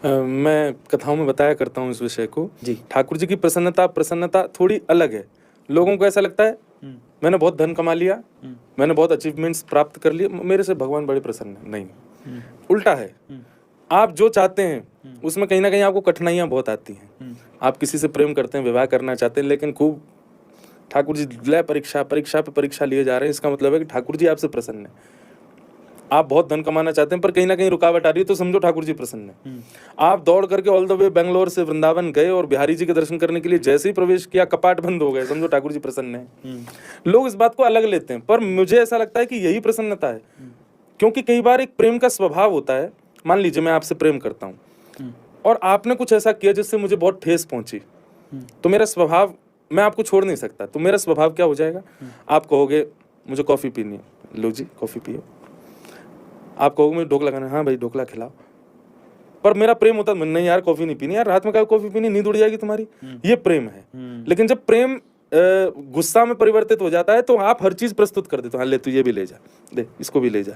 मैं कथाओं में बताया करता हूँ इस विषय को जी। ठाकुर जी की प्रसन्नता थोड़ी अलग है। लोगों को ऐसा लगता है मैंने बहुत धन कमा लिया, मैंने बहुत अचीवमेंट्स प्राप्त कर लिए, मेरे से भगवान बड़े प्रसन्न है। नहीं, उल्टा है। आप जो चाहते हैं उसमें कहीं ना कहीं आपको कठिनाइयां बहुत आती हैं। आप किसी से प्रेम करते हैं, विवाह करना चाहते हैं, लेकिन खूब ठाकुर जी लय परीक्षा परीक्षा पे परीक्षा लिए जा रहे हैं। इसका मतलब है कि ठाकुर जी आपसे प्रसन्न है। आप बहुत धन कमाना चाहते हैं पर कहीं ना कहीं रुकावट आ रही है, तो समझो ठाकुर जी प्रसन्न है। आप दौड़ करके ऑल द वे बेंगलोर से वृंदावन गए और बिहारी जी के दर्शन करने के लिए जैसे ही प्रवेश किया कपाट बंद हो गए, समझो ठाकुर जी प्रसन्न है। लोग इस बात को अलग लेते हैं, पर मुझे ऐसा लगता है कि यही प्रसन्नता है। क्योंकि कई बार एक प्रेम का स्वभाव होता है। मान लीजिए मैं आपसे प्रेम करता हूँ और आपने कुछ ऐसा किया जिससे मुझे बहुत ठेस पहुंची, तो मेरा स्वभाव, मैं आपको छोड़ नहीं सकता, तो मेरा स्वभाव क्या हो जाएगा? आप कहोगे मुझे कॉफी पीनी है, लो जी कॉफी पियो। आप कहोगे मुझे ढोकला खाना है, हाँ भाई ढोकला खिलाओ। पर मेरा प्रेम होता है नहीं यार कॉफी नहीं पीनी, यार रात में क्या कॉफी पीनी, नींद उड़ जाएगी तुम्हारी। ये प्रेम है। लेकिन जब प्रेम गुस्सा में परिवर्तित हो जाता है तो आप हर चीज प्रस्तुत कर देते हो। हाँ ले तू ये भी ले जा, दे इसको भी ले जा।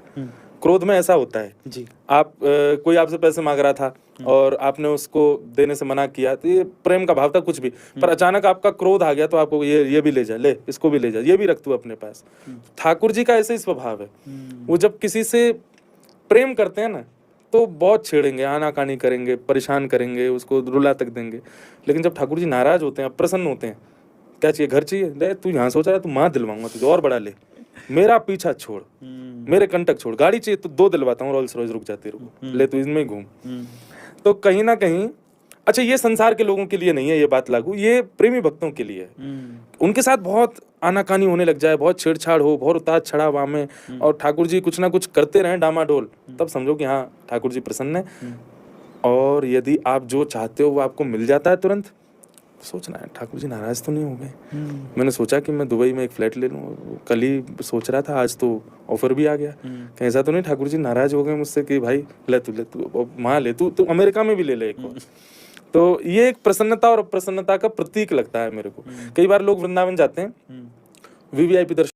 क्रोध में ऐसा होता है जी। आप कोई आपसे पैसे मांग रहा था और आपने उसको देने से मना किया, तो ये प्रेम का भाव था कुछ भी, पर अचानक आपका क्रोध आ गया तो आपको ये भी ले जा, ले इसको भी ले जा, ये भी रख तू अपने पास। ठाकुर जी का ऐसे ही स्वभाव है। वो जब किसी से प्रेम करते हैं ना तो बहुत छेड़ेंगे, आनाकानी करेंगे, परेशान करेंगे, उसको रुला तक देंगे। लेकिन जब ठाकुर जी नाराज होते हैं, प्रसन्न होते हैं, क्या चाहिए, घर चाहिए, ले तू यहाँ सोचा है, तू माँ दिलवाऊंगा तुझे और बड़ा ले, मेरा पीछा छोड़, मेरे कंटक छोड़, गाड़ी चाहिए तो 2 दिलवाता हूँ, रोल्स रॉयस रुक जाते रुको, ले तू इसमें घूम। तो कहीं ना कहीं, अच्छा ये संसार के लोगों के लिए नहीं है ये बात लागू, ये प्रेमी भक्तों के लिए है। उनके साथ बहुत आनाकानी होने लग जाए, बहुत छेड़छाड़ हो, बहुत उतार चढ़ाव में, और ठाकुर जी कुछ ना कुछ करते रहें डामाडोल, तब समझो कि हाँ ठाकुर जी प्रसन्न है। और यदि आप जो चाहते हो वो आपको मिल जाता है तुरंत, सोचना है ठाकुर जी नाराज तो नहीं हो गए। मैंने सोचा कि मैं दुबई में एक फ्लैट ले लूँ, कल ही सोच रहा था, आज तो ऑफर भी आ गया। कहीं ऐसा तो नहीं ठाकुर जी नाराज हो गए मुझसे कि भाई ले तू माँ ले तू अमेरिका में भी ले एक और। तो ये एक प्रसन्नता और अप्रसन्नता का प्रतीक लगता है मेरे को। कई बार लोग वृंदावन जाते हैं, वीवीआईपी दर्शन